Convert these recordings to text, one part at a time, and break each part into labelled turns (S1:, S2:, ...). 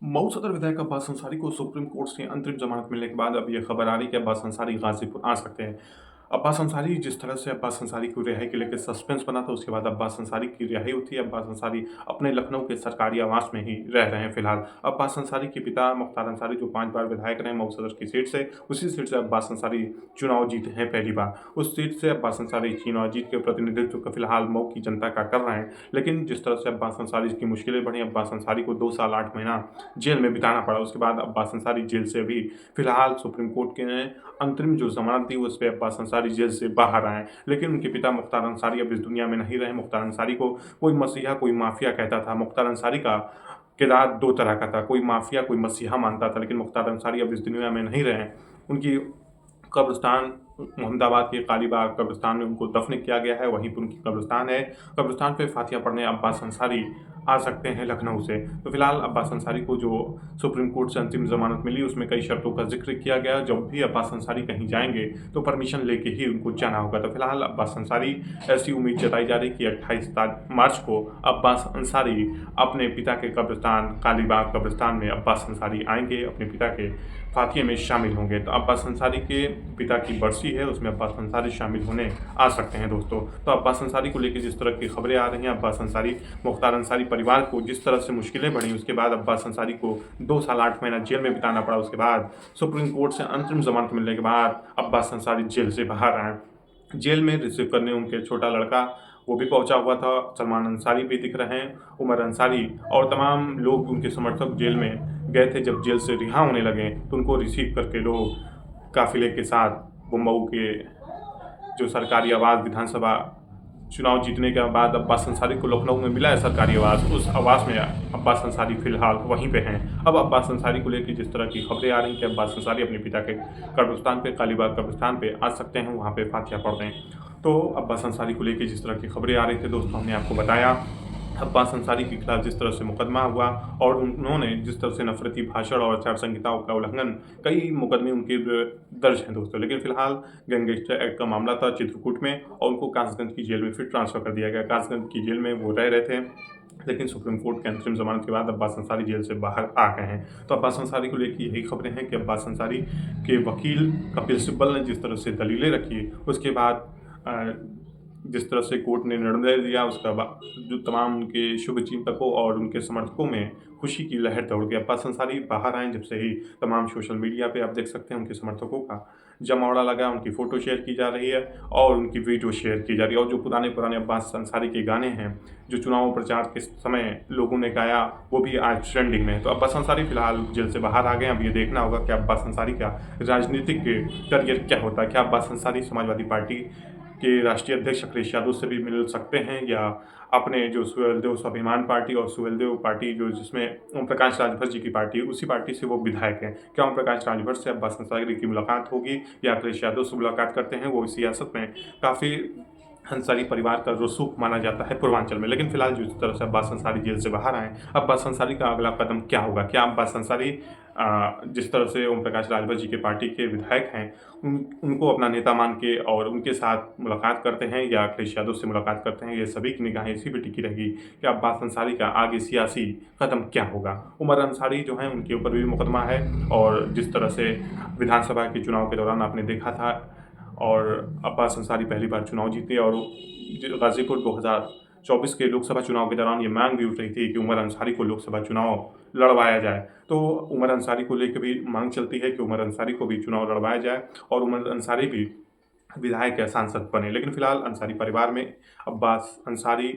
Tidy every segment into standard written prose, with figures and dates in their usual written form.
S1: मऊ सदर विधायक अब्बास अंसारी को सुप्रीम कोर्ट से अंतरिम जमानत मिलने के बाद अब यह खबर आ रही है कि अब्बास अंसारी गाजीपुर आ सकते हैं। अब्बास अंसारी जिस तरह से अब्बास अंसारी की रिहाई को लेकर सस्पेंस बना था, उसके बाद अब्बास अंसारी की रिहाई होती है। अब्बास अंसारी अपने लखनऊ के सरकारी आवास में ही रह रहे हैं फिलहाल। अब्बास अंसारी के पिता मुख्तार अंसारी जो 5 बार विधायक रहे मऊ सदर की सीट से, उसी सीट से अब्बास अंसारी चुनाव जीते हैं पहली बार। उस सीट से अब्बास अंसारी चुनाव जीत के प्रतिनिधित्व का फिलहाल मऊ की जनता का कर रहे हैं। लेकिन जिस तरह से अब्बास अंसारी की मुश्किलें बढ़ी, अब्बास अंसारी को 2 साल 8 महीना जेल में बिताना पड़ा। उसके बाद अब्बास अंसारी जेल से अभी फिलहाल सुप्रीम कोर्ट के ने अंतरिम जो जमानत दी, उस पे अब्बास अंसारी जेल से बाहर आए। लेकिन उनके पिता मुख्तार अंसारी अब इस दुनिया में नहीं रहे। मुख्तार अंसारी को कोई मसीहा, कोई माफिया कहता था। मुख्तार अंसारी का किरदार 2 तरह का था, कोई माफिया, कोई मसीहा मानता था। लेकिन मुख्तार अंसारी अब इस दुनिया में नहीं रहे। उनकी कब्रिस्तान मोहम्मदाबाद के कालीबाग कब्रिस्तान में उनको दफन किया गया है, वहीं पर उनकी कब्रिस्तान है। कब्रिस्तान पे फातिहा पढ़ने अब्बास अंसारी आ सकते हैं लखनऊ से। तो फिलहाल अब्बास अंसारी को जो सुप्रीम कोर्ट से अंतिम ज़मानत मिली, उसमें कई शर्तों का ज़िक्र किया गया। जब भी अब्बास अंसारी कहीं जाएंगे तो परमिशन लेके ही उनको जाना होगा। तो फिलहाल अब्बास अंसारी, ऐसी उम्मीद जताई जा रही कि 28 मार्च को अब्बास अंसारी अपने पिता के कब्रिस्तान कालीबाग कब्रिस्तान में अब्बास अंसारी आएंगे, अपने पिता के फातिये में शामिल होंगे। तो अब्बास अंसारी के पिता की बरसी है, उसमें अब्बास अंसारी शामिल होने आ सकते हैं दोस्तों। तो अब्बास अंसारी को लेकर जिस तरह की खबरें आ रही हैं, अब्बास अंसारी, मुख्तार अंसारी परिवार को जिस तरह से मुश्किलें बढ़ी, उसके बाद अब्बास अंसारी को 2 साल 8 महीना जेल में बिताना पड़ा। उसके बाद सुप्रीम कोर्ट से अंतरिम जमानत मिलने के बाद अब्बास अंसारी जेल से बाहर आए। जेल में रिसीव करने उनके छोटा लड़का वो भी पहुंचा हुआ था। सलमान अंसारी भी दिख रहे हैं, उमर अंसारी और तमाम लोग उनके समर्थक जेल में गए थे। जब जेल से रिहा होने लगे तो उनको रिसीव करके लोग काफिले के साथ मऊ के जो सरकारी आवास, विधानसभा चुनाव जीतने के बाद अब्बास अंसारी को लखनऊ में मिला है सरकारी आवास, उस आवास में अब्बास अंसारी फिलहाल वहीं पे हैं। अब अब्बास अंसारी को लेकर जिस तरह की खबरें आ रही हैं कि अब्बास अंसारी अपने पिता के कब्रिस्तान पे, कालीबाग कब्रिस्तान पे आ सकते हैं, वहाँ पे फातिहा पढ़ रहे हैं। तो अब्बास अंसारी को लेकर जिस तरह की खबरें आ रही थी दोस्तों, हमने आपको बताया। अब्बास अंसारी के खिलाफ जिस तरह से मुकदमा हुआ और उन्होंने जिस तरह से नफरती भाषण और आचार संहिताओं का उल्लंघन, कई मुकदमे उनके दर्ज हैं दोस्तों। लेकिन फिलहाल गैंगस्टर एक्ट का मामला था चित्रकूट में और उनको कासगंज की जेल में फिर ट्रांसफर कर दिया गया। कासगंज की जेल में वो रह रहे थे, लेकिन सुप्रीम कोर्ट के अंतरिम जमानत के बाद अब्बास अंसारी जेल से बाहर आ गए हैं। तो अब्बास अंसारी को लेकर यही खबरें हैं कि अब्बास अंसारी के वकील कपिल सिब्बल ने जिस तरह से दलीलें रखी, उसके बाद जिस तरह से कोर्ट ने निर्णय दिया, उसका जो तमाम उनके शुभचिंतकों और उनके समर्थकों में खुशी की लहर दौड़ गई। अब्बास अंसारी बाहर आए जब से ही तमाम सोशल मीडिया पे आप देख सकते हैं उनके समर्थकों का जमावड़ा लगा, उनकी फ़ोटो शेयर की जा रही है और उनकी वीडियो शेयर की जा रही है। और जो पुराने अब्बास अंसारी के गाने हैं, जो चुनाव प्रचार के समय लोगों ने गाया, वो भी आज ट्रेंडिंग में है। तो अब्बास अंसारी फिलहाल जेल से बाहर आ गए। अब ये देखना होगा कि अब्बास अंसारी का राजनीतिक करियर क्या होता है। क्या अब्बास अंसारी समाजवादी पार्टी के राष्ट्रीय अध्यक्ष अखिलेश यादव से भी मिल सकते हैं, या अपने जो सुहेलदेव स्वाभिमान पार्टी और सुहेलदेव पार्टी जो जिसमें ओम प्रकाश राजभर जी की पार्टी है, उसी पार्टी से वो विधायक हैं, क्या ओम प्रकाश राजभर से अब्बास अंसारी की मुलाकात होगी या अखिलेश यादव से मुलाकात करते हैं। वो सियासत में काफ़ी अंसारी परिवार का रसूख माना जाता है पूर्वांचल में। लेकिन फिलहाल जिस तरह से अब्बास अंसारी जेल से बाहर आए, अब्बास अंसारी का अगला कदम क्या होगा। क्या अब्बास अंसारी जिस तरह से ओम प्रकाश राजभर जी के पार्टी के विधायक हैं, उनको अपना नेता मान के और उनके साथ मुलाकात करते हैं या अखिलेश यादव से मुलाकात करते हैं, ये सभी की निगाहें इसी पे टिकी रहेगी कि अब्बास अंसारी का आगे सियासी कदम क्या होगा। उमर अंसारी जो हैं, उनके ऊपर भी मुकदमा है और जिस तरह से विधानसभा के चुनाव के दौरान आपने देखा था, और अब्बास अंसारी पहली बार चुनाव जीते और गाज़ीपुर 2024 के लोकसभा चुनाव के दौरान ये मांग भी उठ रही थी कि उमर अंसारी को लोकसभा चुनाव लड़वाया जाए। तो उमर अंसारी को लेकर भी मांग चलती है कि उमर अंसारी को भी चुनाव लड़वाया जाए और उमर अंसारी भी विधायक या सांसद बने। लेकिन फिलहाल अंसारी परिवार में अब्बास अंसारी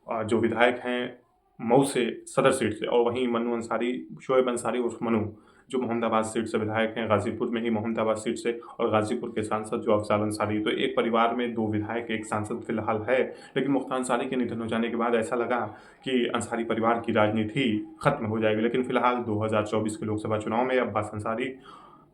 S1: जो विधायक हैं मऊ से, सदर सीट से, और वहीं मन्नू अंसारी, शोएब अंसारी उर्फ मनु, जो मोहम्मदाबाद सीट से विधायक हैं, गाज़ीपुर में ही मोहम्मदाबाद सीट से, और गाज़ीपुर के सांसद जो अफ़ज़ल अंसारी। तो एक परिवार में 2 विधायक, 1 सांसद फिलहाल है। लेकिन मुख्तार अंसारी के निधन हो जाने के बाद ऐसा लगा कि अंसारी परिवार की राजनीति खत्म हो जाएगी। लेकिन फिलहाल 2024 के लोकसभा चुनाव में अब्बास अंसारी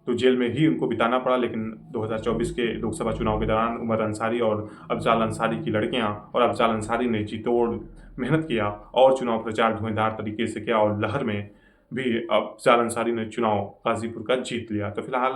S1: तो जेल में ही उनको बिताना पड़ा। लेकिन 2024 के लोकसभा चुनाव के दौरान उमर अंसारी और अफ़ज़ल अंसारी की लड़कियां और अफ़ज़ल अंसारी ने जी तोड़ मेहनत किया और चुनाव प्रचार धुआंधार तरीके से किया और लहर में भी अफ़ज़ल अंसारी ने चुनाव गाज़ीपुर का जीत लिया। तो फिलहाल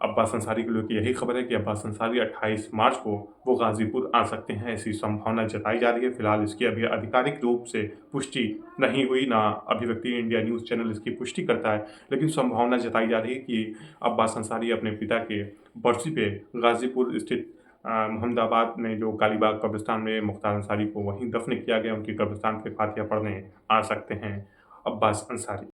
S1: अब्बास अंसारी को लेके यही खबर है कि अब्बास अंसारी 28 मार्च को वो गाज़ीपुर आ सकते हैं, ऐसी संभावना जताई जा रही है। फिलहाल इसकी अभी आधिकारिक रूप से पुष्टि नहीं हुई, ना अभिव्यक्ति इंडिया न्यूज़ चैनल इसकी पुष्टि करता है, लेकिन संभावना जताई जा रही है कि अब्बास अंसारी अपने पिता के बरसी पे गाज़ीपुर स्थित मोहम्मदाबाद में जो कालीबाग कब्रिस्तान में मुख्तार अंसारी को वहीं दफ़न किया गया, उनकी कब्रिस्तान पे फ़ातिहा पढ़ने आ सकते हैं अब्बास अंसारी।